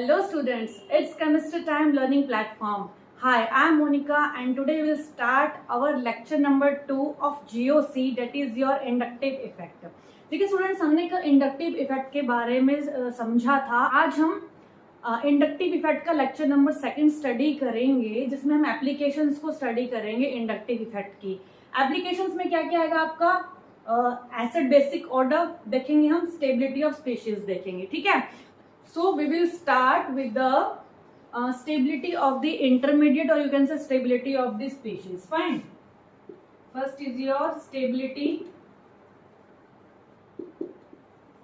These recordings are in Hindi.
Hello students, it's chemistry time learning platform. Hi, I am Monica and today we will start our lecture number 2 of GOC, that is your inductive effect. देखिए स्टूडेंट्स, हमने कल इंडक्टिव इफेक्ट के बारे में समझा था। आज हम इंडक्टिव इफेक्ट का लेक्चर नंबर 2 स्टडी करेंगे, जिसमें हम एप्लीकेशंस को स्टडी करेंगे इंडक्टिव इफेक्ट की। एप्लीकेशंस में क्या क्या आएगा आपका, एसिड बेसिक ऑर्डर देखेंगे, हम स्टेबिलिटी ऑफ स्पीशीज देखेंगे, ठीक है। So we will start with the stability of the intermediate, or you can say stability of the species. Fine. First is your stability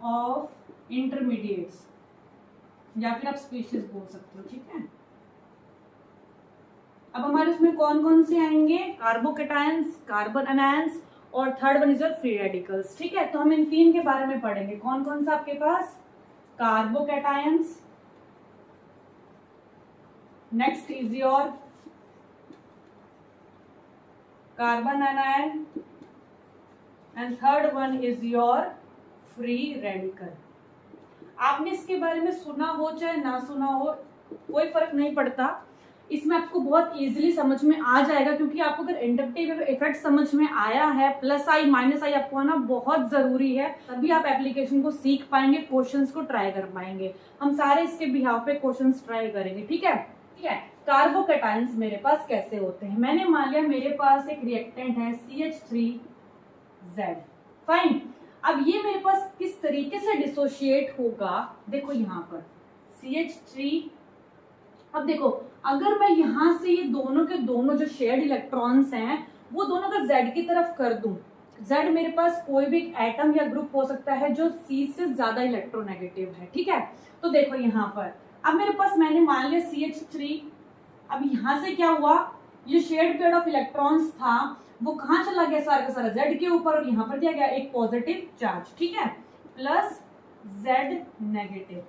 of intermediates, या फिर आप species बोल सकते हो, ठीक है। अब हमारे उसमें कौन कौन से आएंगे, कार्बोकेटायंस, कार्बन एनायंस और third one is your free radicals, ठीक है। तो हम इन तीन के बारे में पढ़ेंगे। कौन कौन सा आपके पास, कार्बोकेटायंस, next is your carbon anion and third one is your free radical। आपने इसके बारे में सुना हो चाहे ना सुना हो, कोई फर्क नहीं पड़ता, इसमें आपको बहुत इजीली समझ में आ जाएगा, क्योंकि आपको अगर इंडक्टिव इफेक्ट समझ में आया है, प्लस आई माइनस आई आपको आना बहुत जरूरी है, तभी आप एप्लीकेशन को सीख पाएंगे, क्वेश्चंस को ट्राई कर पाएंगे। हम सारे इसके बिहाव पे क्वेश्चंस ट्राई करेंगे, ठीक है। ठीक है, कार्बोकेटायंस मेरे पास कैसे होते हैं। मैंने मान लिया मेरे पास एक रिएक्टेंट है CH3Z, फाइन। अब ये मेरे पास किस तरीके से डिसोशिएट होगा, देखो यहाँ पर CH3। अब देखो, अगर मैं यहां से ये दोनों के दोनों जो शेयर्ड इलेक्ट्रॉन्स हैं वो दोनों अगर Z की तरफ कर दूं, Z मेरे पास कोई भी एटम या ग्रुप हो सकता है जो C से ज्यादा इलेक्ट्रोनेगेटिव है, ठीक है। तो देखो यहाँ पर अब मेरे पास मैंने मान लिया CH3। अब यहाँ से क्या हुआ, ये शेयर्ड पेयर ऑफ इलेक्ट्रॉन्स था वो कहाँ चला गया, सारा का सारा Z के ऊपर, और यहाँ पर क्या गया, एक पॉजिटिव चार्ज, ठीक है, प्लस Z नेगेटिव।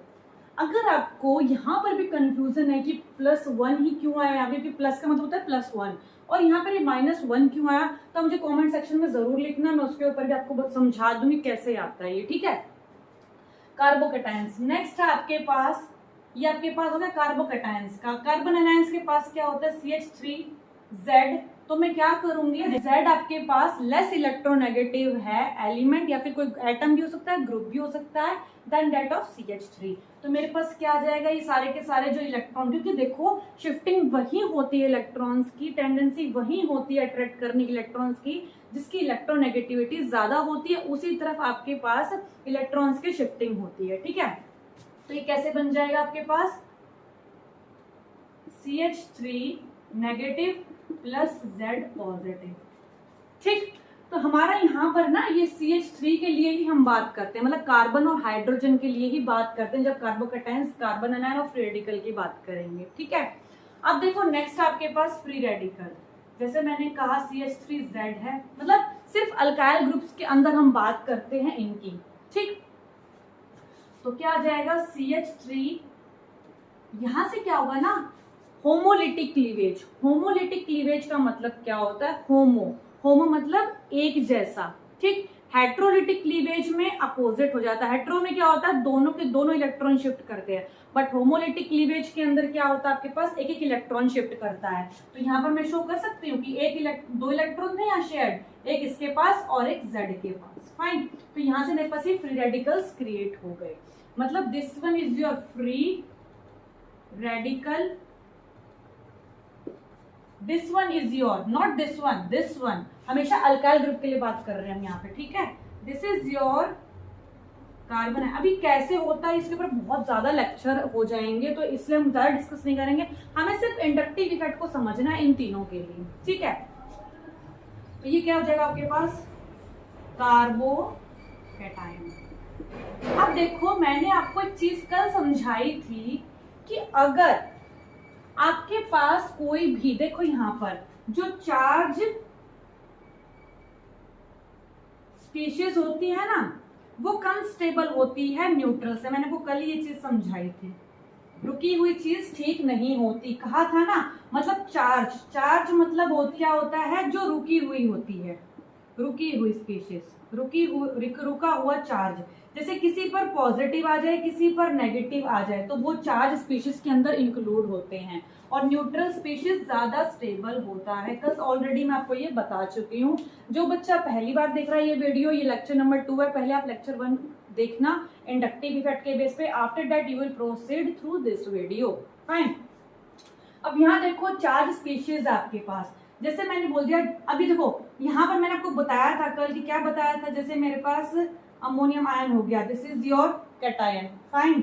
अगर आपको यहाँ पर भी कंफ्यूजन है कि +1 ही क्यों आया, यहाँ पे प्लस का मतलब होता है +1 और यहाँ पर -1 क्यों आया, तो मुझे कमेंट सेक्शन में जरूर लिखना, मैं उसके ऊपर भी आपको समझा दूंगी कैसे आता है ये, ठीक है। कार्बोकेटायंस नेक्स्ट है आपके पास, ये आपके पास होगा कार्बोकेटायंस का। कार्बन एनायंस के पास क्या होता है CH3Z, तो मैं क्या करूंगी, Z आपके पास लेस इलेक्ट्रोनेगेटिव है एलिमेंट, या फिर कोई एटम भी हो सकता है, ग्रुप भी हो सकता है, देन दैट ऑफ CH3। तो मेरे पास क्या आ जाएगा, ये सारे के सारे जो इलेक्ट्रॉन, क्योंकि देखो शिफ्टिंग वही होती है इलेक्ट्रॉन्स की, टेंडेंसी वही होती है अट्रैक्ट करने की इलेक्ट्रॉन्स की, जिसकी इलेक्ट्रोनेगेटिविटी ज्यादा होती है उसी तरफ आपके पास इलेक्ट्रॉन्स की शिफ्टिंग होती है, ठीक है। तो ये कैसे बन जाएगा आपके पास, CH3 negative plus Z positive, ठीक। तो हमारा यहाँ पर ना ये CH3 के लिए ही हम बात करते हैं, मतलब कार्बन और हाइड्रोजन के लिए ही बात करते हैं जब कार्बोकेटायंस, कार्बन एनायन और फ्री रेडिकल की बात करेंगे, ठीक है। अब देखो नेक्स्ट आपके पास फ्री रेडिकल, जैसे मैंने कहा CH3Z है, मतलब सिर्फ अल्काइल ग्रुप्स के अंदर हम बात करते हैं इनकी, ठीक। तो क्या आ जाएगा CH3, यहां से क्या होगा ना, होमोलिटिक क्लीवेज। होमोलिटिक क्लीवेज का मतलब क्या होता है, होमो मतलब एक जैसा, ठीक। हेट्रोलिटिक क्लीवेज में अपोजिट हो जाता है, हेट्रो में क्या होता है, दोनों के दोनों इलेक्ट्रॉन शिफ्ट करते हैं, बट होमोलिटिक क्लीवेज के अंदर क्या होता है, आपके पास एक एक इलेक्ट्रॉन शिफ्ट करता है। तो यहाँ पर मैं शो कर सकती हूँ कि दो इलेक्ट्रॉन थे यहाँ शेयर्ड, एक इसके पास और एक Z के पास, फाइन। तो यहाँ से मेरे पास ये फ्री रेडिकल्स क्रिएट हो गए, मतलब this one is your free radical, this one is your, not this one, this one, हमेशा अल्काइल ग्रुप के लिए बात कर रहे हैं हम यहाँ पे, ठीक है। दिस इज योर कार्बन है। अभी कैसे होता है इसके ऊपर बहुत ज्यादा लेक्चर हो जाएंगे, तो इसलिए हम ज्यादा डिस्कस नहीं करेंगे, हमें सिर्फ इंडक्टिव इफेक्ट को समझना है इन तीनों के लिए, ठीक है। तो ये क्या हो जाएगा आपके पास, कार्बोकेटायन। अब देखो मैंने आपको एक चीज कल समझाई थी कि अगर आपके पास कोई भी, देखो यहां पर जो चार्ज स्पीशीज होती है ना, वो कम स्टेबल होती है न्यूट्रल से। मैंने आपको कल ये चीज समझाई थी, रुकी हुई चीज ठीक नहीं होती, कहा था ना। मतलब चार्ज मतलब क्या होता है, जो रुकी हुई होती है, रुकी हुई स्पीशीज, रुका हुआ चार्ज। जैसे किसी पर पॉजिटिव आ जाए, किसी पर नेगेटिव आ जाए, तो वो चार्ज स्पीशीज के अंदर इंक्लूड होते हैं। और न्यूट्रल स्पीशीज ज्यादा स्टेबल होता है। कल ऑलरेडी मैं आपको ये बता चुकी हूँ। जो बच्चा पहली बार देख रहा है ये वीडियो, ये लेक्चर नंबर 2 है, पहले आप लेक्चर 1 देखना इंडक्टिव इफेक्ट के बेस पे। After that you will proceed through this video. Fine. अब यहाँ देखो चार्ज स्पीशीज आपके पास, जैसे मैंने बोल दिया, अभी देखो यहाँ पर मैंने आपको बताया था कल कि क्या बताया था, जैसे मेरे पास अमोनियम आयन हो गया, this is your cation. Fine.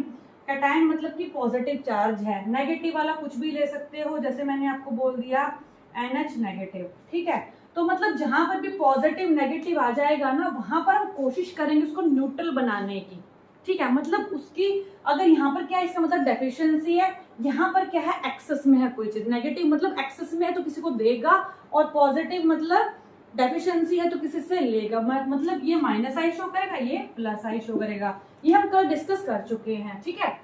Cation मतलब कि पॉजिटिव चार्ज है, नेगेटिव वाला कुछ भी ले सकते हो, जैसे मैंने आपको बोल दिया NH नेगेटिव। ठीक है, तो मतलब जहां पर भी पॉजिटिव नेगेटिव आ जाएगा ना, वहां पर हम कोशिश करेंगे उसको न्यूट्रल बनाने की। ठीक है, मतलब उसकी अगर यहाँ पर क्या है, इसका मतलब डेफिशिएंसी है, यहाँ पर क्या है, एक्सेस में है कोई चीज। नेगेटिव मतलब एक्सेस में है तो किसी को देगा, और पॉजिटिव मतलब डेफिशिएंसी है तो किसी से लेगा। मतलब ये माइनस आई शो करेगा, ये प्लस आई शो करेगा। ये हम कल डिस्कस कर चुके हैं। ठीक है,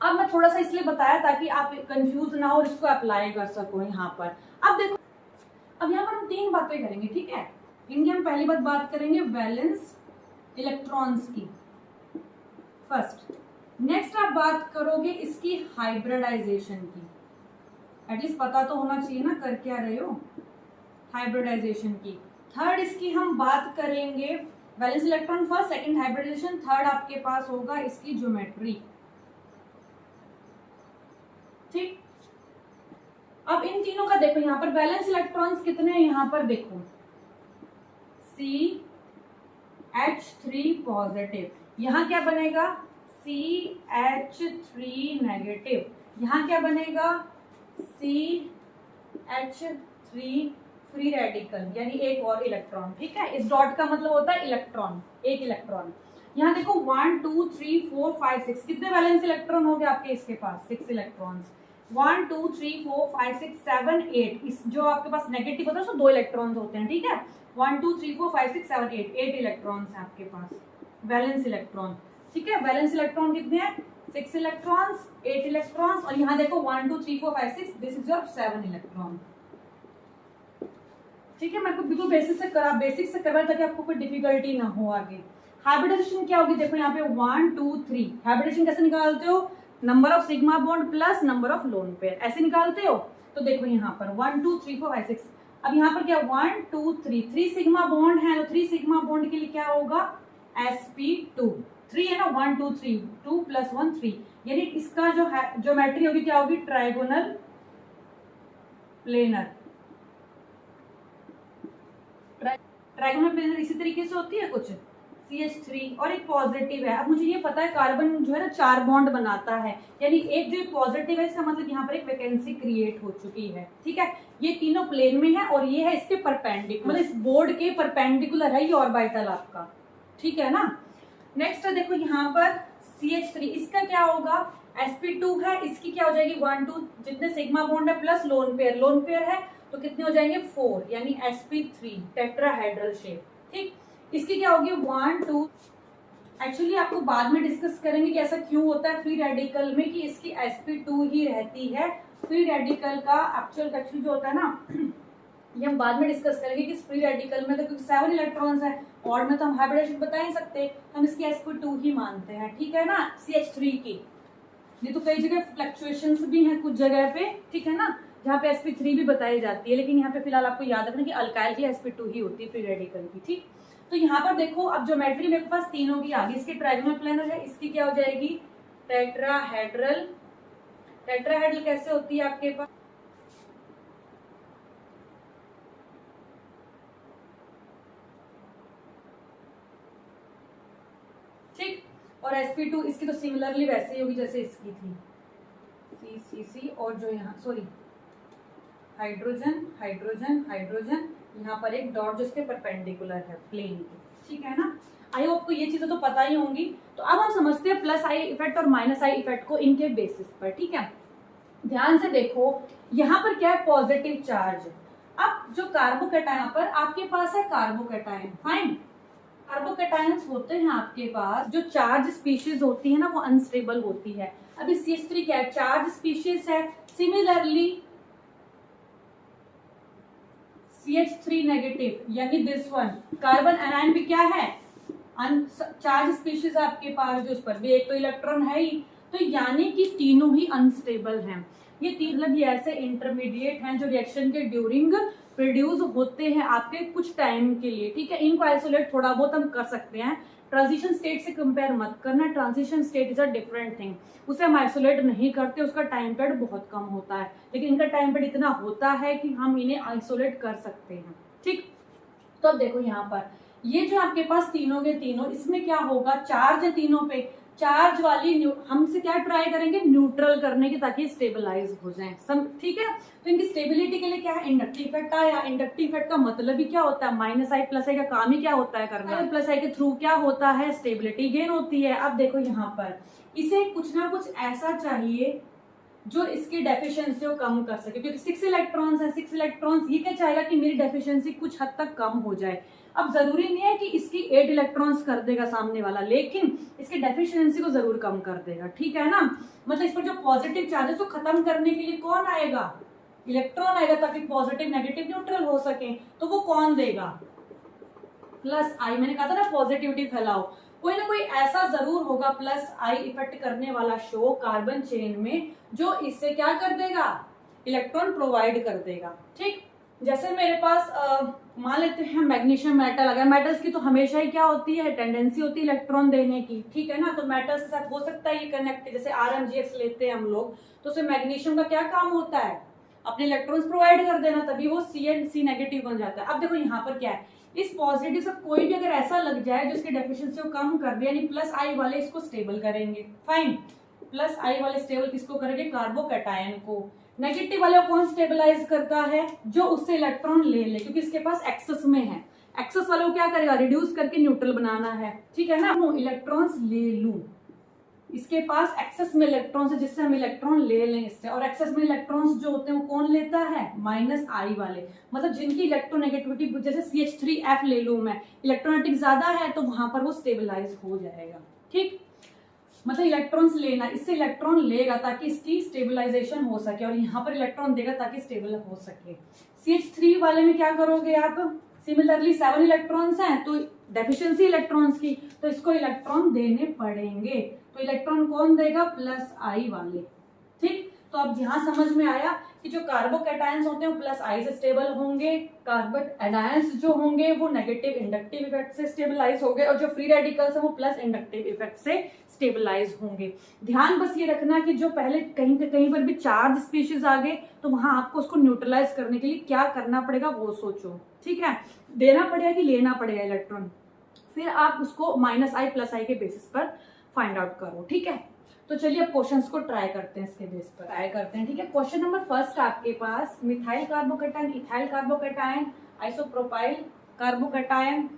अब मैं थोड़ा सा इसलिए बताया ताकि आप कंफ्यूज ना हो और इसको अप्लाई कर सको यहाँ पर। अब देखो, अब यहाँ पर हम 3 बातें करेंगे। ठीक है, इनकी हम पहली बात करेंगे वैलेंस इलेक्ट्रॉन्स की फर्स्ट। नेक्स्ट आप बात करोगे इसकी हाइब्रिडाइजेशन की, एटलीस्ट पता तो होना चाहिए ना कर क्या रहे हो, हाइब्रिडाइजेशन की। थर्ड इसकी हम बात करेंगे valence electron first, second hybridization, third आपके पास होगा इसकी ज्योमेट्री। ठीक, अब इन तीनों का देखो, यहाँ पर वैलेंस इलेक्ट्रॉन्स कितने हैं, यहाँ पर देखो CH3 पॉजिटिव, यहाँ क्या बनेगा CH3 नेगेटिव, यहाँ क्या बनेगा CH3 फ्री रेडिकल, यानी एक और इलेक्ट्रॉन। ठीक है, इस डॉट का मतलब होता है इलेक्ट्रॉन, एक इलेक्ट्रॉन। यहाँ देखो 1 2 3 4 5 6 कितने वैलेंस इलेक्ट्रॉन हो गए आपके इसके पास, 6 इलेक्ट्रॉन्स। 1 2 3 4 5 6 7 8, इस जो आपके पास नेगेटिव होता है उसमें 2 इलेक्ट्रॉन्स होते हैं। ठीक है, 1 2 3 4 5 6 7 8, 8 इलेक्ट्रॉन्स हैं आपके पास वैलेंस इलेक्ट्रॉन। ठीक है, वैलेंस इलेक्ट्रॉन कितने हैं, 6 इलेक्ट्रॉन्स, 8 इलेक्ट्रॉन्स, और यहाँ देखो 1 2 3 4 5 6, दिस इज योर 7 इलेक्ट्रॉन। ठीक है, मैं आपको बिल्कुल बेसिक से करवाया ताकि आपको कोई डिफिकल्टी ना हो आगे। हाइब्रिडाइजेशन क्या होगी, देखो यहाँ पे 1 2 3, हाइब्रिडाइजेशन कैसे निकालते हो, number of sigma bond plus number of lone pair, ऐसे निकालते हो। तो देखो यहाँ पर 1 2 3 4 5 6, अब यहाँ पर क्या 1 2 3, 3 सिग्मा बॉन्ड है, तो 3 सिग्मा बॉन्ड के लिए क्या होगा sp2, 3 है ना, 1 2 3, 2 + 1 3, यानी इसका जो है ज्योमेट्री होगी क्या होगी, ट्राइगोनल प्लेनर। ट्राइगोनल प्लेनर इसी तरीके से होती है कुछ, CH3 और एक पॉजिटिव है। अब मुझे ये पता है कार्बन जो है ना 4 बॉन्ड बनाता है, यानी एक जो पॉजिटिव है इसका मतलब यहाँ पर एक वैकेंसी क्रिएट हो चुकी है। ठीक है, ये तीनों प्लेन में है और ये है इसके परपेंडिकुलर, मतलब इस बोर्ड के परपेंडिकुलर है ये ऑर्बिटल आपका। ठीक है ना। नेक्स्ट देखो यहाँ पर CH3, इसका क्या होगा, sp2 है, इसकी क्या हो जाएगी 1 2, जितने सिग्मा बॉन्ड है प्लस लोन पेयर है तो कितने हो जाएंगे 4, यानी sp3 टेट्राहेड्रल शेप। ठीक, इसकी क्या होगी 1 2, एक्चुअली आपको बाद में डिस्कस करेंगे कि ऐसा क्यों होता है फ्री रेडिकल में कि इसकी sp2 ही रहती है। फ्री रेडिकल का एक्चुअल जो होता है ना ये हम बाद में डिस्कस करेंगे कि फ्री रेडिकल में तो क्योंकि 7 इलेक्ट्रॉन्स है और में तो हम हाइब्रिडेशन बता ही सकते, हम इसकी sp2 ही मानते हैं। ठीक है ना, CH3 की ये तो कई जगह फ्लक्चुएशंस भी हैं कुछ जगह पे, ठीक है ना, जहाँ पे sp3 भी बताई जाती है, लेकिन यहाँ पे फिलहाल आपको याद रखना कि अल्काइल की sp2 ही होती है फ्री रेडिकल की। ठीक, तो यहाँ पर देखो अब ज्योमेट्री मेरे पास तीनों की आ गई, इसकी ट्राइगोनल प्लेनर है, इसकी क्या हो जाएगी टेट्राहेड्रल। टेट्राहेड्रल कैसे होती है आपके पास, ठीक, और sp2 इसकी तो सिमिलरली वैसे ही होगी जैसे इसकी थी, CCC, और जो यहाँ सॉरी हाइड्रोजन हाइड्रोजन हाइड्रोजन, यहाँ पर एक डॉट जो इसके परपेंडिकुलर है प्लेन के। ठीक है ना, आई होप को ये चीजें तो पता ही होंगी। तो अब हम समझते हैं प्लस आई इफेक्ट और माइनस आई इफेक्ट को इनके बेसिस पर। ठीक है, ध्यान से देखो यहाँ पर क्या है पॉजिटिव चार्ज। अब जो कार्बोकैटायन पर आपके पास है कार्बोकैटायन, फाइन, कार्बोकैटायंस होते हैं आपके पास, जो चार्ज स्पीशीज होती है ना वो अनस्टेबल होती है। अभी CH3 क्या है, चार्ज स्पीशीज है। सिमिलरली CH3 नेगेटिव यानी दिस वन, कार्बन एनायन भी क्या है चार्ज स्पीशीज आपके पास जो उस पर भी एक तो इलेक्ट्रॉन है ही, तो यानी कि तीनों ही अनस्टेबल हैं। ये तीन मतलब ये ऐसे इंटरमीडिएट हैं जो रिएक्शन के ड्यूरिंग प्रोड्यूस होते हैं आपके कुछ टाइम के लिए, ठीक है। इनको आइसोलेट थोड़ा बहुत हम कर सकते हैं, ट्रांजिशन स्टेट से कंपेयर मत करना, transition state is a different thing, उसे हम आइसोलेट नहीं करते, उसका टाइम पीरियड बहुत कम होता है, लेकिन इनका टाइम पीरियड इतना होता है कि हम इन्हें आइसोलेट कर सकते हैं, ठीक। तो अब देखो यहाँ पर ये जो आपके पास तीनों के तीनों, इसमें क्या होगा, चार्ज है तीनों पे, चार्ज वाली हमसे क्या ट्राई करेंगे, न्यूट्रल करने की, ताकि स्टेबलाइज हो जाए सब, ठीक है। तो इनकी स्टेबिलिटी के लिए क्या है, इंडक्टिव इफेक्ट आया। इंडक्टिव इफेक्ट का मतलब ही क्या होता है, माइनस आई प्लस आई का काम ही क्या होता है करना, प्लस आई के थ्रू क्या होता है, स्टेबिलिटी गेन होती है। अब देखो यहाँ पर इसे कुछ ना कुछ ऐसा चाहिए जो इसकी डेफिशिएंसी को कम कर सके, क्योंकि 6 इलेक्ट्रॉन्स है, 6 इलेक्ट्रॉन्स, ये क्या चाहेगा कि मेरी डेफिशिएंसी कुछ हद तक कम हो जाए। अब जरूरी नहीं है कि इसकी 8 इलेक्ट्रॉन्स कर देगा सामने वाला, लेकिन इसकी डेफिशिएंसी को जरूर कम कर देगा, ठीक है ना। मतलब इस पर जो पॉजिटिव चार्जेस को खत्म करने के लिए कौन आएगा, इलेक्ट्रॉन आएगा, ताकि पॉजिटिव नेगेटिव न्यूट्रल हो सके। तो वो कौन देगा, प्लस आई। मैंने कहा था ना पॉजिटिविटी फैलाओ, कोई ना कोई ऐसा जरूर होगा प्लस आई इफेक्ट करने वाला शो कार्बन चेन में, जो इससे क्या कर देगा, इलेक्ट्रॉन प्रोवाइड कर देगा, ठीक। जैसे मेरे पास मान लेते हैं मैग्नीशियम मेटल, अगर मेटल्स की तो हमेशा ही क्या होती है, टेंडेंसी होती है इलेक्ट्रॉन देने की, ठीक है ना। तो मेटल्स के साथ हो सकता है ये कनेक्ट, जैसे RMGX लेते हैं हम लोग, तो उसमें मैग्नीशियम का क्या काम होता है, अपने इलेक्ट्रॉन्स प्रोवाइड कर देना, तभी वो C नेगेटिव बन जाता है। अब देखो यहाँ पर क्या है, इस पॉजिटिव से कोई भी अगर ऐसा लग जाए जो इसकी डेफिशिएंसी को कम कर दे, यानी प्लस आई वाले इसको स्टेबल करेंगे, फाइन। प्लस आई वाले स्टेबल किसको करेंगे, कार्बोकैटायन को। नेगेटिव वाले को कौन स्टेबलाइज करता है, जो उससे इलेक्ट्रॉन ले ले, क्योंकि इसके पास एक्सेस में है। एक्सेस वाले को क्या करेगा, रिड्यूस करके न्यूट्रल बनाना है, ठीक है ना। इलेक्ट्रॉन्स ले लूं, इसके पास एक्सेस में इलेक्ट्रॉन्स है जिससे हम इलेक्ट्रॉन ले लें इससे, और एक्सेस में इलेक्ट्रॉन्स जो होते हैं वो कौन लेता है, माइनस आई वाले, मतलब जिनकी इलेक्ट्रोनेगेटिविटी, जैसे CH3F ले लूं मैं, इलेक्ट्रोनेटिक ज्यादा है तो वहां पर वो स्टेबलाइज हो जाएगा, ठीक। मतलब इलेक्ट्रॉन्स लेना, इससे इलेक्ट्रॉन लेगा ताकि इसकी स्टेबलाइजेशन हो सके, और यहाँ पर इलेक्ट्रॉन देगा ताकि स्टेबल हो सके। CH3 वाले में क्या करोगे आप, सिमिलरली 7 इलेक्ट्रॉन्स हैं, तो डेफिशिएंसी इलेक्ट्रॉन्स की, तो इसको इलेक्ट्रॉन देने पड़ेंगे, तो इलेक्ट्रॉन कौन देगा, प्लस आई वाले, ठीक। तो अब यहाँ समझ में आया कि जो कार्बोकैटायंस होते हैं वो प्लस आई से स्टेबल होंगे, कार्बन एनायंस जो होंगे वो नेगेटिव इंडक्टिव इफेक्ट से स्टेबलाइज होंगे, और जो फ्री रेडिकल्स है वो प्लस इंडक्टिव इफेक्ट से स्टेबलाइज होंगे। ध्यान बस ये रखना कि जो पहले कहीं पर भी चार्ज स्पीशीज आ गए तो वहां आपको उसको न्यूट्रलाइज करने के लिए क्या करना पड़ेगा वो सोचो, ठीक है। देना पड़ेगा कि लेना पड़ेगा इलेक्ट्रॉन, फिर आप उसको माइनस आई प्लस आई के बेसिस पर फाइंड आउट करो, ठीक है। तो चलिए अब क्वेश्चंस को ट्राई करते हैं, इसके बेस पर ट्राई करते हैं, ठीक है। क्वेश्चन नंबर फर्स्ट आपके पास, methyl carbocation, ethyl carbocation, isopropyl carbocation,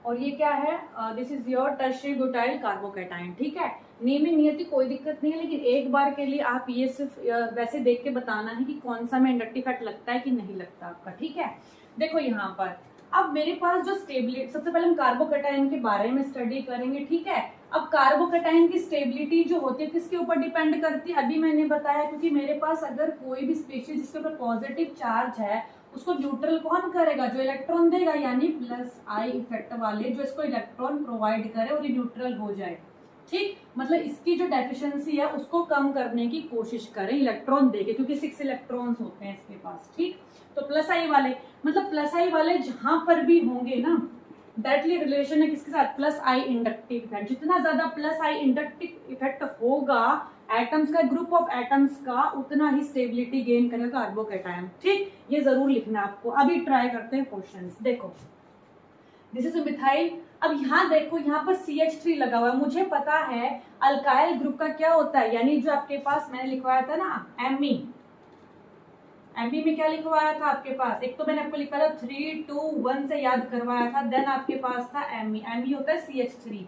और ये क्या है, this is your tertiary butyl carbocation, ठीक है। नेमिंग नहीं आती कोई दिक्कत नहीं है, लेकिन एक बार के लिए आप ये सिर्फ वैसे देख के बताना है कि कौन सा में इंडक्टिव इफेक्ट लगता है कि नहीं लगता आपका, ठीक है। देखो यहाँ पर अब मेरे पास जो स्टेबिलिटी, सबसे पहले हम कार्बोकैटायन के बारे में स्टडी करेंगे, ठीक है। अब कार्बोकैटायन की स्टेबिलिटी जो होती है किसके ऊपर डिपेंड करती है, अभी मैंने बताया, क्योंकि मेरे पास अगर कोई भी स्पीशीज जिसके ऊपर पॉजिटिव चार्ज है उसको न्यूट्रल कौन करेगा, जो इलेक्ट्रॉन देगा, यानी प्लस आई इफेक्ट वाले जो इसको इलेक्ट्रॉन प्रोवाइड करे और ये न्यूट्रल हो जाए, ठीक। मतलब इसकी जो डेफिशिएंसी है उसको कम करने की कोशिश करें इलेक्ट्रॉन देके, क्योंकि 6 इलेक्ट्रॉन्स होते हैं इसके पास, ठीक। तो प्लस आई वाले, मतलब प्लस आई वाले जहां पर भी होंगे ना, डायरेक्टली रिलेशन है किसके साथ, प्लस आई इंडक्टिव इफेक्ट। जितना ज्यादा प्लस आई इंडक्टिव इफेक्ट होगा एटम्स का, ग्रुप ऑफ एटम्स का, उतना ही स्टेबिलिटी गेन करेगा कार्बोकैटायन, ठीक। ये जरूर लिखना आपको। अभी ट्राई करते हैं क्वेश्चंस। देखो दिस इज मिथाइल, अब यहाँ देखो यहाँ पर CH3 लगा हुआ है, मुझे पता है अल्काइल ग्रुप का क्या होता है, यानी जो आपके पास मैंने लिखवाया था ना एमी में क्या लिखवाया था आपके पास, एक तो मैंने आपको लिखा था 3, 2, 1 से याद करवाया था, देन आपके पास था एमी होता है CH3,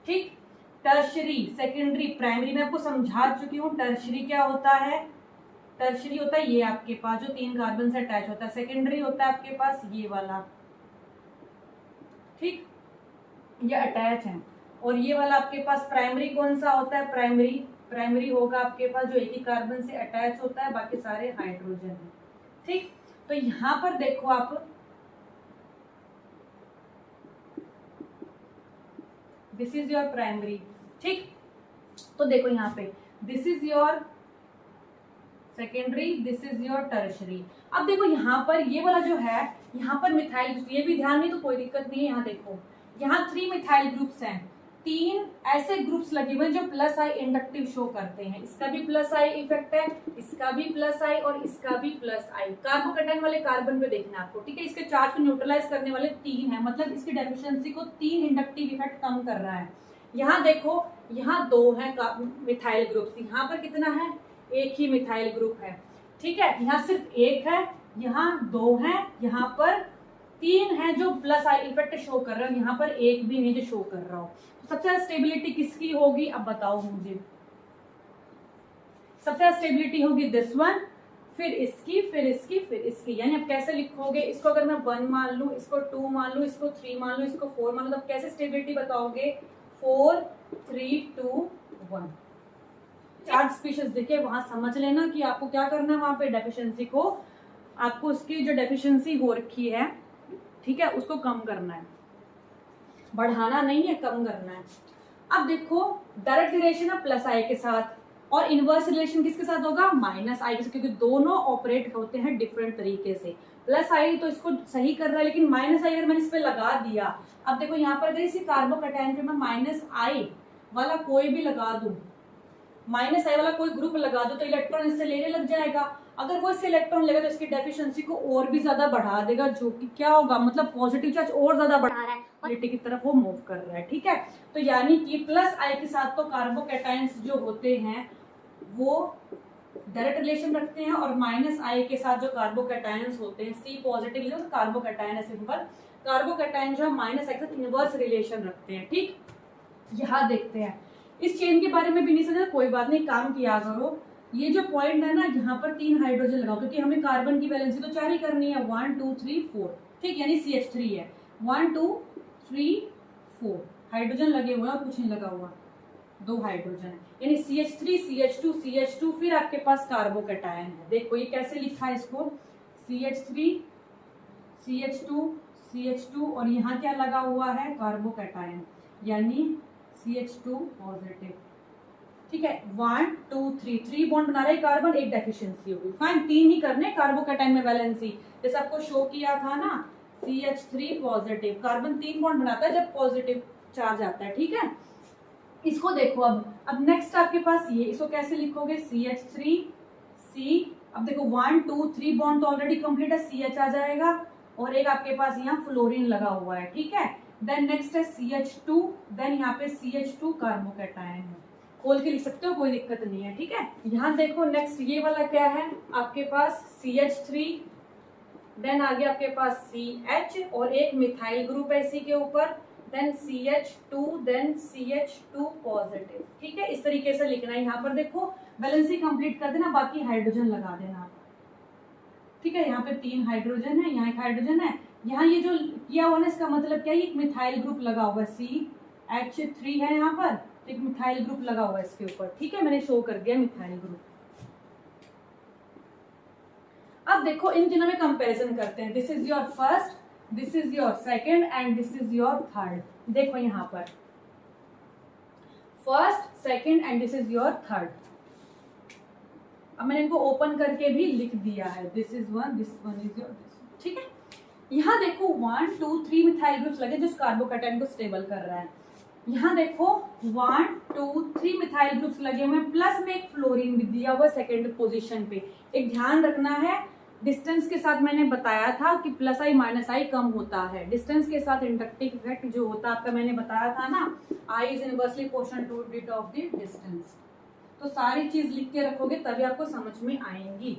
ठीक। टर्शरी, सेकेंडरी, प्राइमरी में आपको समझा चुकी हूँ। टर्शरी क्या होता है, टर्शरी होता है ये आपके पास जो 3 कार्बन से अटैच होता है, सेकेंडरी होता है आपके पास ये वाला, ठीक, ये अटैच है, और ये वाला आपके पास प्राइमरी कौन सा होता है, प्राइमरी होगा आपके पास जो एक ही कार्बन से अटैच होता है, बाकी सारे हाइड्रोजन है, ठीक। तो यहाँ पर देखो आप दिस इज योर प्राइमरी, ठीक। तो देखो यहाँ पे this is your secondary, this is your tertiary. अब देखो यहाँ पर ये वाला जो है, यहाँ पर मिथाइल, ये भी ध्यान नहीं तो कोई दिक्कत नहीं है। यहाँ देखो यहाँ 3 मिथाइल ग्रुप्स हैं, 3 ऐसे ग्रुप्स लगे हुए जो प्लस आई इंडक्टिव शो करते हैं। इसका भी प्लस आई इफेक्ट है, इसका भी प्लस आई और इसका भी प्लस आई। कार्बोकेटाइन वाले कार्बन पे देखना आपको, ठीक है। इसके चार्ज को न्यूट्रलाइज करने वाले 3 है, मतलब इसकी डेफिशिएंसी को 3 इंडक्टिव इफेक्ट कम कर रहा है। यहाँ देखो यहाँ 2 है मिथाइल ग्रुप्स, यहाँ पर कितना है, एक ही मिथाइल ग्रुप है, ठीक है। यहाँ सिर्फ एक है, यहाँ 2 है, यहाँ पर 3 है जो प्लस आई इफेक्ट शो कर रहा है, यहाँ पर एक भी नहीं जो शो कर रहा हो। तो सबसे ज्यादा स्टेबिलिटी किसकी होगी, अब बताओ मुझे। सबसे ज्यादा स्टेबिलिटी होगी दिस वन, फिर इसकी, फिर इसकी, फिर इसकी। यानी अब कैसे लिखोगे इसको, अगर मैं 1 मान लूं, इसको 2 मान लूं, इसको 3 मान लूं, इसको 4 मान लूं, तो कैसे स्टेबिलिटी बताओगे, 4 3 2 1। चार्ट स्पीशीज देखिए, वहां समझ लेना कि आपको क्या करना है, वहां पे डेफिशिएंसी को, आपको उसकी जो डेफिशिएंसी हो रखी है, ठीक है, उसको कम करना है, बढ़ाना नहीं है, कम करना है। अब देखो डायरेक्ट रिलेशन है प्लस आई के साथ, और इनवर्स रिलेशन किसके साथ होगा, माइनस आई के साथ, क्योंकि दोनों ऑपरेट होते हैं डिफरेंट तरीके से। प्लस आई तो इसको सही कर रहा है, लेकिन माइनस आई अगर मैंने इस पे लगा दिया, अब देखो यहाँ पर अगर इसी कार्बोकेटाइन पे मैं माइनस आई वाला कोई भी लगा दूं, माइनस आई वाला कोई ग्रुप लगा दो, तो इलेक्ट्रॉन इससे लेने लग जाएगा। अगर वो इससे इलेक्ट्रॉन लेगा तो इसकी डेफिशिएंसी को और भी ज्यादा बढ़ा देगा, जो कि क्या होगा, मतलब पॉजिटिव चार्ज और ज्यादा बढ़ा रहा है, पॉजिटिव की तरफ वो मूव कर रहा है, ठीक है। तो यानी कि प्लस आई के साथ तो कार्बोकेटाइंस जो होते हैं वो डायरेक्ट रिलेशन रखते हैं, और माइनस आई के साथ जो कार्बोकेटाइंस होते हैं, सी पॉजिटिव तो कार्बोकेटाइन है सिंपल, कार्बोकेटाइन जो है माइनस आई के साथ इनवर्स रिलेशन रखते हैं, ठीक। यहाँ देखते हैं, इस चेन के बारे में भी नहीं समझा, कोई बात नहीं, काम किया करो। ये जो पॉइंट है ना, यहाँ पर 3 हाइड्रोजन लगाओ, क्योंकि हमें कार्बन की वैलेंसी तो 4 ही करनी है, 1 2 3 4, ठीक, यानी CH3 है, 1 2 3 4 हाइड्रोजन लगे हुए हैं, और कुछ नहीं लगा हुआ, 2 हाइड्रोजन है, यानी CH3 CH2 CH2, फिर आपके पास कार्बोकेटायन है। देखो ये कैसे लिखा है इसको, CH3 CH2 CH2, और यहाँ क्या लगा हुआ है, कार्बोकेटायन, यानी CH2 पॉजिटिव, ठीक है। 1 2 3 बॉन्ड बना रहे कार्बन, एक डेफिशिएंसी होगी, फाइन। 3 ही करने कार्बोकेटाइन में वैलेंसी, जैसे आपको शो किया था ना, CH3 पॉजिटिव, कार्बन 3 बॉन्ड बनाता है जब पॉजिटिव चार्ज आता है, ठीक है। इसको देखो, अब नेक्स्ट आपके पास ये, इसको कैसे लिखोगे, CH3 C, अब देखो 1 2 3 बॉन्ड तो ऑलरेडी कंप्लीट है, CH आ जाएगा, और एक आपके पास यहाँ फ्लोरीन लगा हुआ है, ठीक है। देन नेक्स्ट है CH2, देन यहाँ पे CH2 कार्बोकेटायन है, खोल के लिख सकते हो, कोई दिक्कत नहीं है, ठीक है। यहाँ देखो नेक्स्ट ये वाला क्या है आपके पास, CH3, देन आगे आपके पास CH, और एक मिथाइल ग्रुप है इसी के ऊपर, then CH2, then CH2 positive, ठीक है। इस तरीके से लिखना है। यहाँ पर देखो वैलेंसी कंप्लीट कर देना, बाकी हाइड्रोजन लगा देना, ठीक है। यहाँ पे 3 हाइड्रोजन है, यहाँ एक हाइड्रोजन है, यहाँ ये जो किया हुआ ना, इसका मतलब क्या है, एक मिथाइल ग्रुप लगा हुआ है, CH3 है यहाँ पर, एक मिथाइल ग्रुप लगा हुआ है इसके ऊपर, ठीक है, मैंने शो कर दिया मिथाइल ग्रुप। अब देखो इन तीनों में कंपैरिजन करते हैं, this is your first, this is your second, and this is your third. देखो यहाँ पर first, second, and this is your third. अब मैंने इनको ओपन करके भी लिख दिया है, this is one, this one is your, ठीक है। यहाँ देखो 1 2 3 मिथाइल ग्रुप्स लगे जो कार्बोकेटाइन को स्टेबल कर रहा है। यहाँ देखो 1 2 3 मिथाइल ग्रुप्स लगे हुए हैं, प्लस में एक फ्लोरीन भी दिया हुआ सेकंड पोजीशन पे। एक ध्यान रखना है, डिस्टेंस के साथ मैंने बताया था कि प्लस आई माइनस आई कम होता है, डिस्टेंस के साथ इंडक्टिव इफेक्ट जो होता है आपका, मैंने बताया था ना, I is inversely proportional to bit of the distance. तो सारी चीज लिख के रखोगे तभी आपको समझ में आएंगी।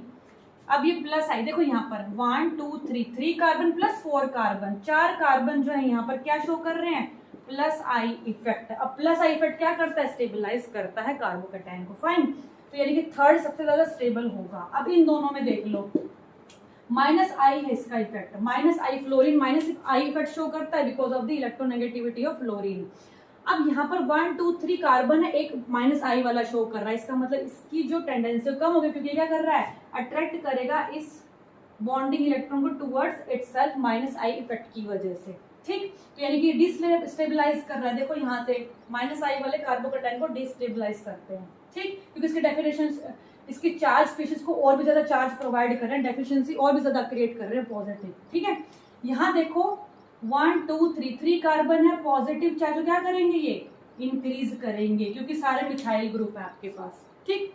अब ये प्लस आई, देखो यहाँ पर 1 2 3 कार्बन प्लस 4 कार्बन, 4 कार्बन जो है यहाँ पर क्या शो कर रहे हैं, प्लस आई इफेक्ट। अब प्लस आई इफेक्ट क्या करता है, स्टेबलाइज करता है कार्बोकेटाइन को, फाइन। तो यानी कि थर्ड सबसे ज्यादा स्टेबल होगा। अब इन दोनों में देख लो, माइनस आई है इसका effect, minus I fluorine minus I effect show करता है because of the electronegativity of fluorine. अब यहाँ पर 1 2 3 कार्बन है, एक माइनस आई वाला शो कर रहा है, इसका मतलब इसकी जो टेंडेंसी कम होगी, क्योंकि क्या कर रहा है, अट्रैक्ट करेगा इस बॉन्डिंग इलेक्ट्रॉन को towards itself minus I effect की वजह से, ठीक, तो यानी कि डिस्टेबलाइज कर रहा है। देखो यहाँ से माइनस आई वाले कार्बोकैटायन को डिस्टेबलाइज करते हैं, ठीक, क्योंकि इसके डेफिनेशन इसकी चार्ज स्पीशीज को और भी ज्यादा चार्ज प्रोवाइड कर रहे हैं, डेफिशिएंसी और भी ज्यादा क्रिएट कर रहे हैं पॉजिटिव। ठीक है, यहाँ देखो 1 2 3 3 कार्बन है, पॉजिटिव चार्ज को क्या करेंगे ये इंक्रीज करेंगे क्योंकि सारे मिथाइल ग्रुप है आपके पास। ठीक,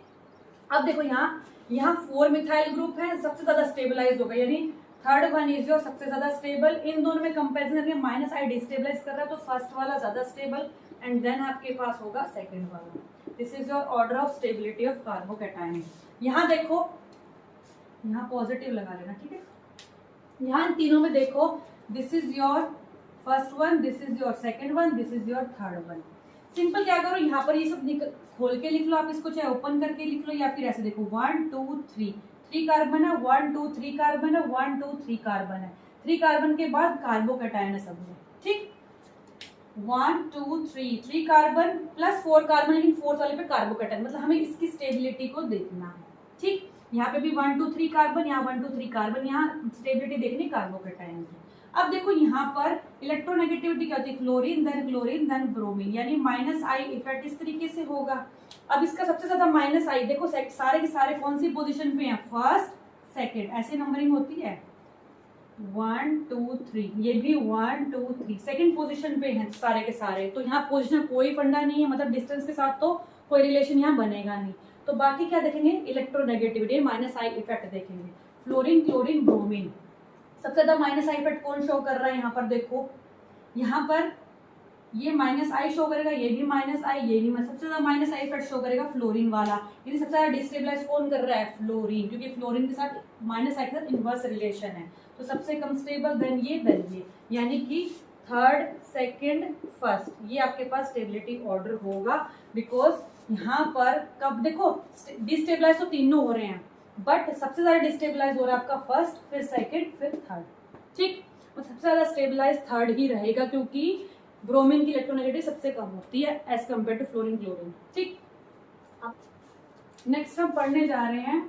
अब देखो यहाँ 4 मिथाइल ग्रुप है, सबसे ज्यादा स्टेबलाइज होगा, यानी थर्ड वन इज योर सबसे ज्यादा स्टेबल। इन दोनों में कंपैरिजन करके माइनस आई डिस्टेबलाइज कर रहा है तो फर्स्ट वाला ज्यादा स्टेबल एंड देन आपके पास होगा सेकंड वाला। This is your order of stability of carbocation. यहाँ देखो, यहाँ पॉजिटिव लगा लेना, ठीक है। यहाँ तीनों में देखो, this is your first one, this is your second one, this is your third one. Simple क्या करो, यहाँ पर ये सब खोल के लिख लो आप इसको, चाहे ओपन करके लिख लो या फिर ऐसे देखो 1 2 3 3 कार्बन है, 1 2 3 कार्बन है, 1 2 3 कार्बन है। 3 कार्बन के बाद कार्बोकैटायन है सब में, ठीक। 1 2 3 कार्बन प्लस 4 कार्बन, लेकिन फोर्थ वाले पे कार्बोकैटायन, मतलब हमें इसकी स्टेबिलिटी को देखना है, ठीक। यहाँ पे भी 1 2 3 कार्बन, यहाँ 1 2 3 कार्बन, यहाँ स्टेबिलिटी देखनी कार्बोकैटायन की। अब देखो यहाँ पर इलेक्ट्रोनेगेटिविटी क्या होती है, क्लोरीन देन ब्रोमीन, यानी माइनस आई इफेक्ट इस तरीके से होगा। अब इसका सबसे ज्यादा माइनस आई देखो, सारे के सारे कौन सी पोजीशन पे हैं, फर्स्ट सेकंड, ऐसे नंबरिंग होती है 1 2 3, ये भी 1 2 3 सेकंड पोजीशन पे हैं सारे के सारे। तो यहाँ पोजीशन कोई फंडा नहीं है, मतलब डिस्टेंस के साथ तो कोई रिलेशन यहाँ बनेगा नहीं। तो बाकी क्या देखेंगे, इलेक्ट्रोनेगेटिविटी माइनस आई इफेक्ट देखेंगे। फ्लोरीन क्लोरीन ब्रोमीन, सबसे ज्यादा माइनस आई इफेक्ट कौन शो कर रहा है, यहाँ पर देखो, यहाँ पर ये माइनस आई शो करेगा, ये भी माइनस आई, ये भी सबसे ज्यादा माइनस आई इफेक्ट शो करेगा फ्लोरीन वाला, यानी सबसे ज्यादा डिस्टेबलाइज कौन कर रहा है, फ्लोरीन, क्योंकि फ्लोरीन के साथ माइनस आई के साथ इनवर्स रिलेशन है। तो सबसे कम स्टेबल देन ये, यानी कि थर्ड सेकंड फर्स्ट, ये आपके पास स्टेबिलिटी ऑर्डर होगा। बिकॉज यहाँ पर कब देखो डिस्टेबलाइज तो तीनों हो रहे हैं, बट सबसे ज्यादा डिस्टेबलाइज हो रहा है आपका फर्स्ट, फिर सेकंड, फिर थर्ड, ठीक। और सबसे ज्यादा स्टेबलाइज थर्ड ही रहेगा क्योंकि ब्रोमीन की इलेक्ट्रोनेगेटिविटी सबसे कम होती है as compare to fluorine chlorine, ठीक। नेक्स्ट हम पढ़ने जा रहे हैं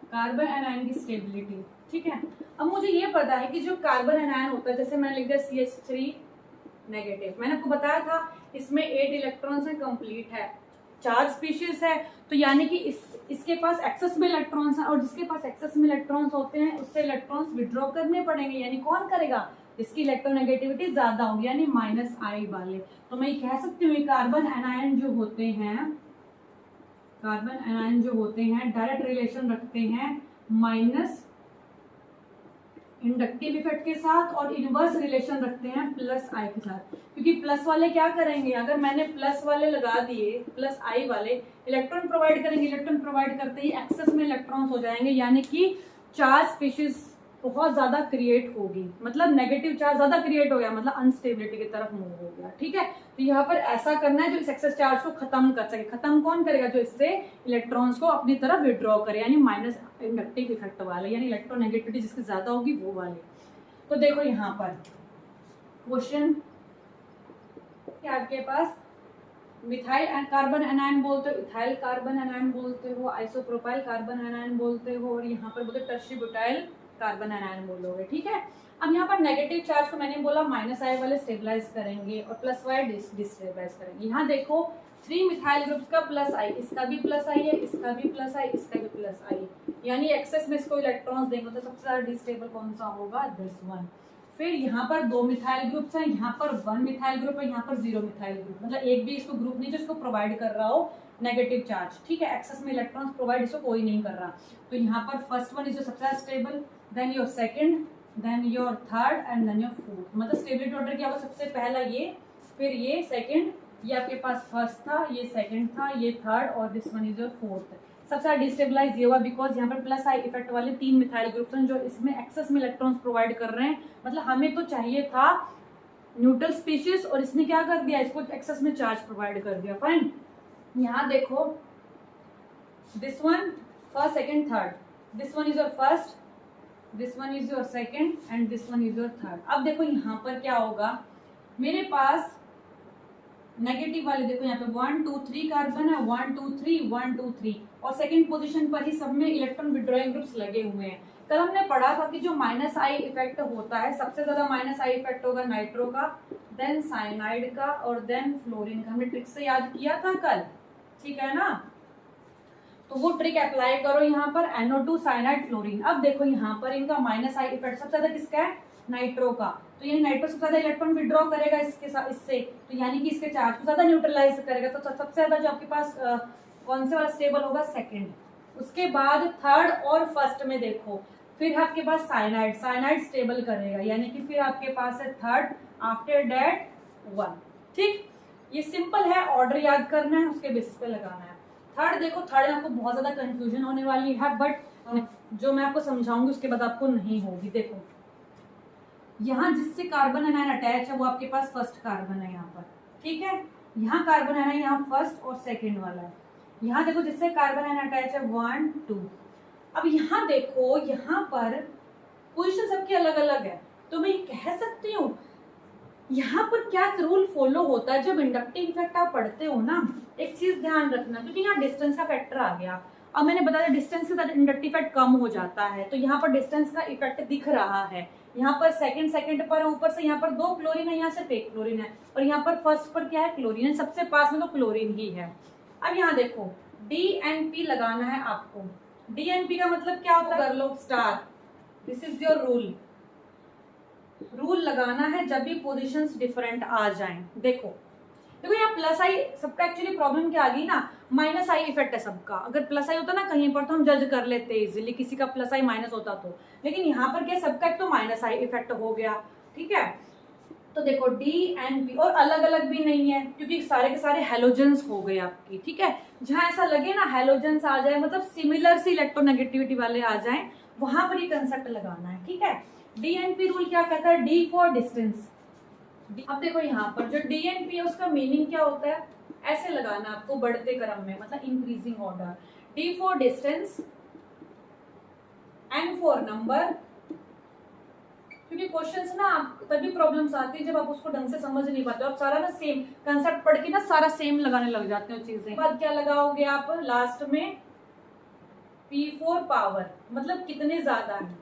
कार्बन एनायन की स्टेबिलिटी, ठीक है। अब मुझे ये पता है कि जो कार्बन एनायन होता है, जैसे मैंने लिख दिया CH3 नेगेटिव, मैंने आपको बताया था इसमें 8 इलेक्ट्रॉन्स है, कंप्लीट है, चार्ज स्पीशीज है, तो यानी कि इसके पास एक्सेस में इलेक्ट्रॉन्स हैं, और जिसके पास एक्सेस में इलेक्ट्रॉन्स होते हैं उससे इलेक्ट्रॉन्स विड्रॉ करने पड़ेंगे, यानी कौन करेगा, जिसकी इलेक्ट्रोनेगेटिविटी ज्यादा होगी, यानी माइनस आई वाले। तो मैं ये कह सकती हूँ कार्बन एनायन जो होते हैं डायरेक्ट रिलेशन रखते हैं माइनस इंडक्टिव इफेक्ट के साथ और इनवर्स रिलेशन रखते हैं प्लस आई के साथ, क्योंकि प्लस वाले क्या करेंगे, अगर मैंने प्लस वाले लगा दिए, प्लस आई वाले इलेक्ट्रॉन प्रोवाइड करेंगे, इलेक्ट्रॉन प्रोवाइड करते ही एक्सेस में इलेक्ट्रॉन्स हो जाएंगे, यानी कि चार्ज स्पीशीज बहुत ज्यादा क्रिएट होगी, मतलब नेगेटिव चार्ज ज्यादा क्रिएट हो गया, मतलब अनस्टेबिलिटी की तरफ मूव हो गया, ठीक है। तो यहाँ पर ऐसा करना है जो इस एक्सेस चार्ज को खत्म कर सके। खत्म कौन करेगा, जो इससे इलेक्ट्रॉन्स को अपनी तरफ विड्रॉ करे, यानी माइनस इंडक्टिव इफेक्ट वाले, यानी इलेक्ट्रोनेगेटिविटी जिसकी ज्यादा होगी वो वाले। तो देखो यहाँ पर क्वेश्चन क्या आपके पास, मिथाइल कार्बन एनायन बोलते हो, इथाइल कार्बन एनायन बोलते हो, आइसोप्रोपाइल कार्बन एनायन बोलते हो, और यहाँ पर बोलते टर्शी ब्यूटाइल कार्बन एनायन बोलोगे, ठीक है। अब यहाँ पर नेगेटिव चार्ज को मैंने बोला माइनस आई वाले स्टेबलाइज करेंगे और प्लस वाई डिस्टेबलाइज करेंगे। यहाँ देखो 3 मिथाइल ग्रुप्स का प्लस आई, इसका भी प्लस आई है, इसका भी प्लस आई, इसका भी प्लस आई, यानी एक्सेस में इसको इलेक्ट्रॉन्स देंगे तो सबसे ज्यादा डिस्टेबल कौन सा होगा, दिस वन। फिर यहाँ पर 2 मिथाइल ग्रुप्स हैं, यहाँ पर 1 मिथाइल ग्रुप है, यहाँ पर 0 मिथाइल ग्रुप, मतलब एक भी इसको ग्रुप नहीं जो इसको प्रोवाइड कर रहा हो नेगेटिव चार्ज, ठीक है। एक्सेस में इलेक्ट्रॉन्स प्रोवाइड इसको कोई नहीं कर रहा। तो यहाँ पर फर्स्ट वन इज जो सबसे ज्यादा stable, then your second, then your third and then your fourth, मतलब स्टेबिलिटी ऑर्डर क्या होगा, सबसे पहला ये, फिर ये सेकंड, ये आपके पास फर्स्ट था, ये सेकंड था, ये थर्ड, और this one is your fourth. सबसे ज्यादा डिस्टेबलाइज ये हुआ बिकॉज यहाँ पर प्लस आई इफेक्ट वाले 3 मिथाइल ग्रुप्स हैं जो इसमें एक्सेस में इलेक्ट्रॉन्स प्रोवाइड कर रहे हैं, मतलब हमें तो चाहिए था न्यूट्रल स्पीशीज और इसने क्या कर दिया, इसको एक्सेस में चार्ज प्रोवाइड कर दिया। फाइन, यहाँ देखो this one first second third, this one is your first, this one is your second and this one is your third. अब देखो यहाँ पर क्या होगा, मेरे पास नेगेटिव वाले देखो यहाँ पे 1 2 3 कार्बन है, 1 2 3 1 2 3, और सेकंड पोजीशन पर ही सब में इलेक्ट्रॉन विड्रॉइंग ग्रुप्स लगे हुए हैं। कल हमने पढ़ा था कि जो माइनस आई इफेक्ट होता है, सबसे ज्यादा माइनस आई इफेक्ट होगा नाइट्रो का, देन साइनाइड का और देन फ्लोरीन का। हमने ट्रिक से याद किया था कल, ठीक है ना। तो वो ट्रिक अप्लाई करो यहाँ पर, NO2 साइनाइड फ्लोरीन। अब देखो यहाँ पर इनका माइनस आई इफेक्ट सबसे ज्यादा किसका है, नाइट्रो का। तो यानी नाइट्रो सबसे ज्यादा इलेक्ट्रॉन विड्रॉ करेगा इसके साथ, इससे, तो यानी कि इसके चार्ज को ज्यादा न्यूट्रलाइज करेगा। तो सबसे ज्यादा जो आपके पास कौन से वाला स्टेबल होगा, सेकंड। उसके बाद थर्ड और फर्स्ट में देखो, फिर आपके पास साइनाइड, साइनाइड स्टेबल करेगा, यानी कि फिर आपके पास है थर्ड, आफ्टर दैट 1। ठीक, ये सिंपल है, ऑर्डर याद करना है, उसके बेसिस पे लगाना है। थर्ड देखो, थर्ड आपको बहुत ज्यादा कंफ्यूजन होने वाली है, बट जो मैं आपको समझाऊंगी उसके बाद आपको नहीं होगी। देखो यहाँ जिससे कार्बन एनायन अटैच है वो आपके पास फर्स्ट कार्बन है यहाँ पर, ठीक है। यहाँ कार्बन एनायन यहाँ फर्स्ट और सेकंड वाला है। यहाँ देखो जिससे कार्बन एनायन अटैच है 1 2। अब यहाँ देखो, यहाँ पर पोजीशन सबकी अलग अलग है, तो मैं कह सकती हूँ यहाँ पर क्या रूल फॉलो होता है। जब इंडक्टिव इफेक्ट आप पढ़ते हो ना, एक चीज ध्यान रखना, क्योंकि यहाँ डिस्टेंस का फैक्टर आ गया। अब मैंने बताया डिस्टेंस के साथ इंडक्टिव इफेक्ट कम हो जाता है, तो यहाँ पर डिस्टेंस का इफेक्ट दिख रहा है। यहाँ पर सेकंड पर, ऊपर से यहाँ पर 2 क्लोरीन है, यहाँ से एक क्लोरीन है, और यहाँ पर फर्स्ट पर क्या है, क्लोरीन है। सबसे पास में तो क्लोरीन ही है। अब यहाँ देखो DNP लगाना है आपको। DNP का मतलब क्या होता है, कर लो star, this is your rule. Rule लगाना है जब भी पोजीशंस डिफरेंट आ जाएं। देखो यहाँ प्लस आई, सबका एक्चुअली प्रॉब्लम क्या आ गई ना, माइनस आई इफेक्ट है सबका। अगर प्लस आई होता ना कहीं पर तो हम जज कर लेते इजीली, किसी का प्लस आई माइनस होता तो, लेकिन यहाँ पर क्या सबका एक तो माइनस आई इफेक्ट हो गया, ठीक है। तो देखो DNP, और अलग अलग भी नहीं है क्योंकि सारे के सारे हेलोजेंस हो गए आपकी, ठीक है। जहां ऐसा लगे ना हेलोजेंस आ जाए, मतलब सिमिलर सी इलेक्ट्रोनेगेटिविटी वाले आ जाए, वहां पर ये कंसेप्ट लगाना है, ठीक है। DNP रूल क्या कहता है, D फॉर डिस्टेंस। अब देखो यहाँ पर जो DNP है उसका मीनिंग क्या होता है, ऐसे लगाना आपको बढ़ते क्रम में, मतलब increasing order. D for distance, N for number, क्योंकि क्वेश्चंस ना तभी प्रॉब्लम्स आती है जब आप उसको ढंग से समझ नहीं पाते हो। आप सारा ना सेम कंसेप्ट पढ़ के ना सारा सेम लगाने लग जाते हो चीजें। बाद क्या लगाओगे आप लास्ट में, P फॉर पावर, मतलब कितने ज्यादा है।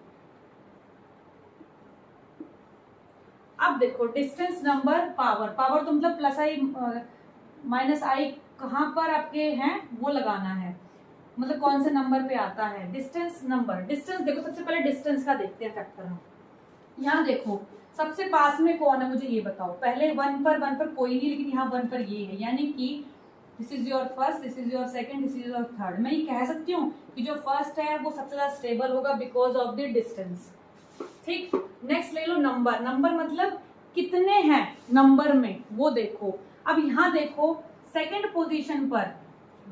अब देखो डिस्टेंस, नंबर, पावर। पावर तो मतलब प्लस आई माइनस आई कहाँ पर आपके हैं वो लगाना है, मतलब कौन से नंबर पे आता है। Distance, number. डिस्टेंस देखो सबसे पहले डिस्टेंस का देखते हैं फैक्टर हम। यहाँ देखो सबसे पास में कौन है मुझे ये बताओ। पहले 1 पर कोई नहीं, लेकिन यहाँ 1 पर ये है, यानी कि this is your first, this is your second, this is your third. मैं ये कह सकती हूँ कि जो फर्स्ट है वो सबसे ज्यादा स्टेबल होगा बिकॉज ऑफ द डिस्टेंस, ठीक। नेक्स्ट ले लो नंबर। नंबर मतलब कितने हैं नंबर में, वो देखो। अब यहाँ देखो सेकंड पोजीशन पर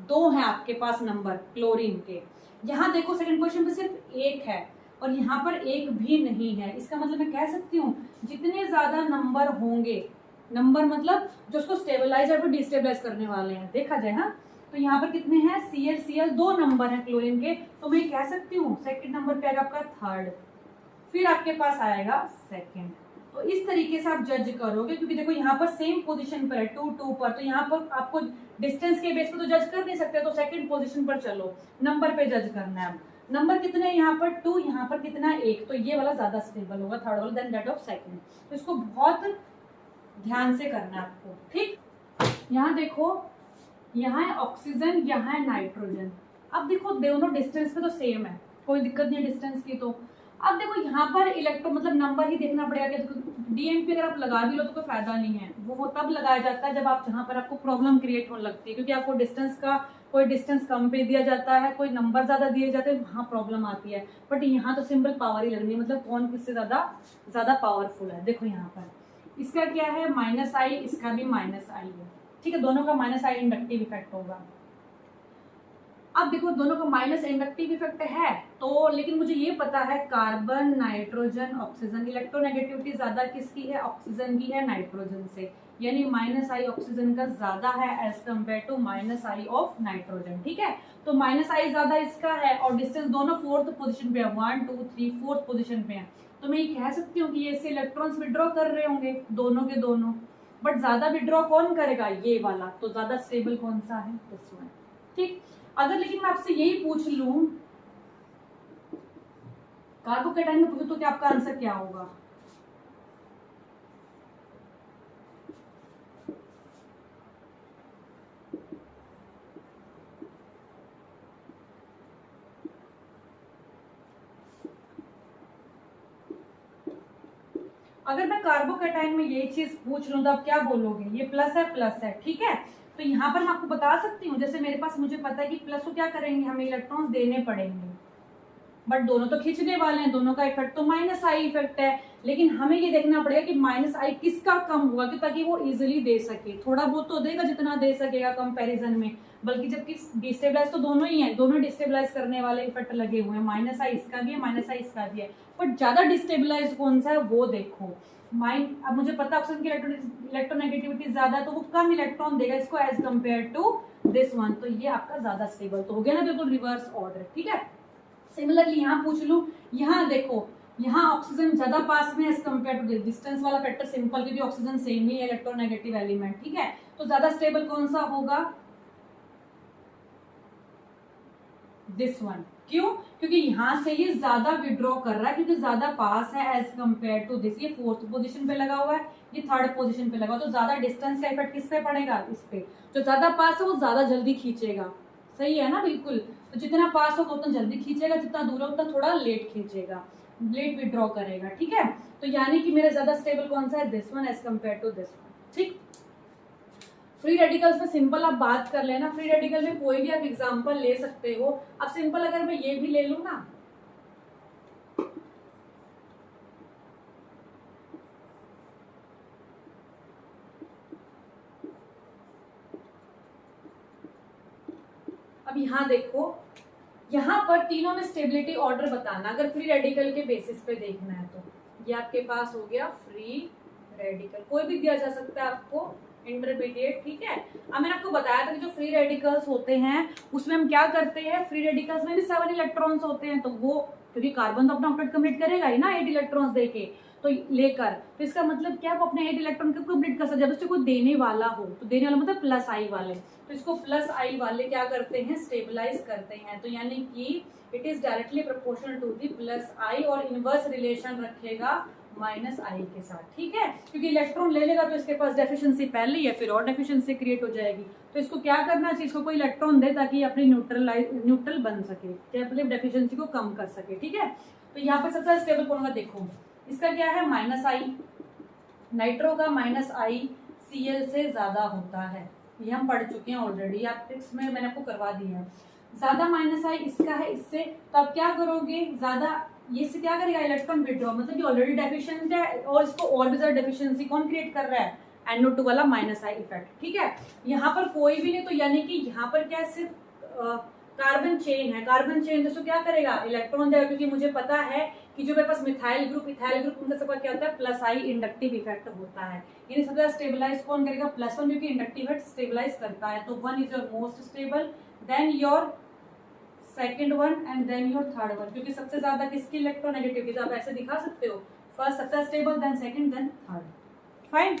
2 हैं आपके पास नंबर क्लोरीन के। यहाँ देखो सेकंड पोजीशन पर सिर्फ 1 है और यहाँ पर 1 भी नहीं है। इसका मतलब मैं कह सकती हूँ जितने ज्यादा नंबर होंगे, नंबर मतलब जो उसको स्टेबलाइज और डिस्टेबलाइज करने वाले हैं, देखा जाए। हाँ, तो यहाँ पर कितने हैं, Cl 2 नंबर हैं क्लोरीन के, तो मैं कह सकती हूँ सेकंड नंबर पे आएगा आपका थर्ड, फिर आपके पास आएगा सेकंड। तो इस तरीके से आप जज करोगे, क्योंकि देखो यहाँ पर सेम पोजीशन पर है 2 2 पर, तो यहाँ पर आपको डिस्टेंस के बेस पे तो जज कर नहीं सकते, तो सेकंड पोजीशन पर चलो, नंबर पे जज करना है। अब नंबर कितने यहाँ पर 2, यहाँ पर कितना 1, तो ये वाला ज्यादा स्टेबल होगा, थर्ड वाला, देन दैट ऑफ सेकंड। तो इसको बहुत ध्यान से करना है आपको, ठीक। यहाँ देखो, यहाँ है ऑक्सीजन, यहाँ है नाइट्रोजन। अब देखो दोनों डिस्टेंस पे तो सेम है, कोई दिक्कत नहीं है डिस्टेंस की। तो अब देखो यहाँ पर इलेक्ट्रो मतलब नंबर ही देखना पड़ेगा कि DNP अगर आप लगा भी लो तो कोई फायदा नहीं है। वो तब लगाया जाता है जब आप जहाँ पर आपको प्रॉब्लम क्रिएट होने लगती है, क्योंकि आपको डिस्टेंस का कोई डिस्टेंस कम पे दिया जाता है, कोई नंबर ज्यादा दिए जाते हैं, वहाँ प्रॉब्लम आती है। बट यहाँ तो सिंपल पावर ही लगनी है, मतलब कौन किससे ज्यादा पावरफुल है। देखो यहाँ पर इसका क्या है -I, इसका भी -I है, ठीक है। दोनों का -I इंडक्टिव इफेक्ट होगा। अब देखो दोनों का माइनस इंडक्टिव इफेक्ट है, तो लेकिन मुझे ये पता है कार्बन, नाइट्रोजन, ऑक्सीजन, इलेक्ट्रोनेगेटिविटी ज्यादा किसकी है, ऑक्सीजन की है नाइट्रोजन से, यानी -I ऑक्सीजन का ज्यादा है as compare to -I of nitrogen, ठीक है। तो -I ज्यादा इसका है और डिस्टेंस दोनों 4th पोजीशन पे है, 1 2 3 4th पोजीशन पे है। तो मैं ये कह सकती हूँ कि ये इससे इलेक्ट्रॉन्स विड्रॉ कर रहे होंगे दोनों के दोनों, बट ज्यादा विड्रॉ कौन करेगा, ये वाला। तो ज्यादा स्टेबल कौन सा है, दिस वन, ठीक। अगर लेकिन मैं आपसे यही पूछ लूं कार्बोकैटायन में पूछूं तो क्या आपका आंसर क्या होगा? अगर मैं कार्बोकैटायन में ये चीज पूछ लूं तो आप क्या बोलोगे? ये प्लस है, ठीक है। तो यहाँ पर मैं आपको बता सकती हूँ, जैसे मेरे पास मुझे पता है कि प्लस को क्या करेंगे, हमें इलेक्ट्रॉन्स देने पड़ेंगे, बट दोनों तो खींचने वाले हैं, दोनों का इफेक्ट तो माइनस आई इफेक्ट है। लेकिन हमें ये देखना पड़ेगा कि माइनस आई किसका कम हुआ, कि ताकि वो इजीली दे सके। थोड़ा बहुत तो देगा जितना दे सकेगा कंपैरिजन में, बल्कि जबकि डिस्टेबलाइज तो दोनों ही है, दोनों डिस्टेबलाइज करने वाले इफेक्ट लगे हुए हैं। माइनस आई इसका भी है, माइनस आई इसका भी है, बट ज्यादा डिस्टेबलाइज कौन सा है वो देखो। अब मुझे पता ऑक्सीजन की इलेक्ट्रोनेगेटिविटी ज्यादा है, तो वो कम इलेक्ट्रॉन देगा इसको as compare to this one. तो ये आपका ज्यादा स्टेबल तो हो गया ना, बिल्कुल रिवर्स ऑर्डर, ठीक है। सिमिलरली यहाँ पूछ लूं, यहाँ देखो, यहाँ ऑक्सीजन ज्यादा पास में एज कम्पेयर टू डिस्टेंस वाला फैक्टर सिंपल, क्योंकि ऑक्सीजन सेम ही इलेक्ट्रोनेगेटिव एलिमेंट, ठीक है। तो ज्यादा स्टेबल कौन सा होगा? This one. क्यों? क्योंकि यहां से ये ज्यादा विड्रॉ कर रहा है, क्योंकि ज्यादा पास है एज कम्पेयर टू दिस। ये फोर्थ पोजीशन पे लगा हुआ है, ये थर्ड पोजीशन पे लगा हुआ, तो ज्यादा डिस्टेंस का इफेक्ट किस पे पड़ेगा? इस पे। जो ज्यादा पास है वो ज्यादा जल्दी खींचेगा, सही है ना, बिल्कुल। तो जितना पास होगा उतना जल्दी खींचेगा, जितना दूर है उतना थोड़ा लेट खींचेगा, लेट विड्रॉ करेगा, ठीक है। तो यानी कि मेरा ज्यादा स्टेबल कौन सा है? This one as compare to this one, ठीक। फ्री रेडिकल्स में सिंपल आप बात कर लेना, फ्री रेडिकल में कोई भी आप एग्जांपल ले सकते हो। अब सिंपल अगर मैं ये भी ले लूं ना, अब यहाँ देखो, यहाँ पर तीनों में स्टेबिलिटी ऑर्डर बताना, अगर फ्री रेडिकल के बेसिस पे देखना है तो। ये आपके पास हो गया फ्री रेडिकल, कोई भी दिया जा सकता है आपको, इंटरमीडिएट, ठीक है। अब मैंने आपको बताया था कि जो फ्री रेडिकल्स होते हैं उसमें हम क्या करते हैं, फ्री रेडिकल्स में भी 7 इलेक्ट्रॉन्स होते हैं, तो वो क्योंकि कार्बन तो अपना ऑक्टेट कंप्लीट करेगा ही ना 8 इलेक्ट्रॉन्स देके, तो लेकर, तो इसका मतलब क्या, वो अपने 8 इलेक्ट्रॉन कब कंप्लीट कर सकते, जब उससे कोई देने वाला हो। तो देने वाला मतलब प्लस आई वाले, तो इसको प्लस आई वाले क्या करते हैं, स्टेबलाइज करते हैं। तो यानी कि it is directly proportional to the plus I, और इनवर्स रिलेशन रखेगा माइनस आई के साथ, ठीक है। क्योंकि इलेक्ट्रॉन ले लेगा तो इसके पास डेफिशिएंसी पहले या फिर और डेफिशिएंसी क्रिएट हो जाएगी। तो इसको क्या करना चाहिए, इसको कोई इलेक्ट्रॉन दे ताकि अपनी न्यूट्रल बन सके, अपनी डेफिशिएंसी को कम कर सके, ठीक है। तो यहाँ पर सबसे स्टेबल कौन होगा, देखो इसका क्या है, माइनस आई। नाइट्रो का माइनस आई Cl से ज्यादा होता है, ये हम पढ़ चुके हैं ऑलरेडी, आप ट्रिक्स में मैंने आपको करवा दी है। ज्यादा माइनस आई इसका है इससे, तो आप क्या करोगे, ज्यादा ये से क्या करेगा, इलेक्ट्रॉन विड्रॉ, मतलब ये ऑलरेडी डेफिशिएंट है और इसको और भी ज्यादा डेफिशिएंसी कौन क्रिएट कर रहा है, NO2 वाला माइनस आई इफेक्ट, ठीक है। यहाँ पर कोई भी नहीं, तो यानी कि यहाँ पर क्या सिर्फ कार्बन चेन है, कार्बन चेन दोस्तों क्या करेगा, इलेक्ट्रॉन देगा, क्योंकि मुझे पता है कि जो मेरे पास मिथाइल ग्रुप इथाइल ग्रुप उनका सबका क्या होता है, प्लस आई इंडक्टिव इफेक्ट होता है। यानी सबसे ज्यादा स्टेबलाइज कौन करेगा, प्लस वन, क्योंकि इंडक्टिव इफेक्ट स्टेबलाइज करता है। तो one is your most stable, then your second one, and then your third one, क्योंकि सबसे ज्यादा किसकी इलेक्ट्रोनेगेटिविटी, तो आप ऐसे दिखा सकते हो, फर्स्ट सबसे stable, then second, then third, fine.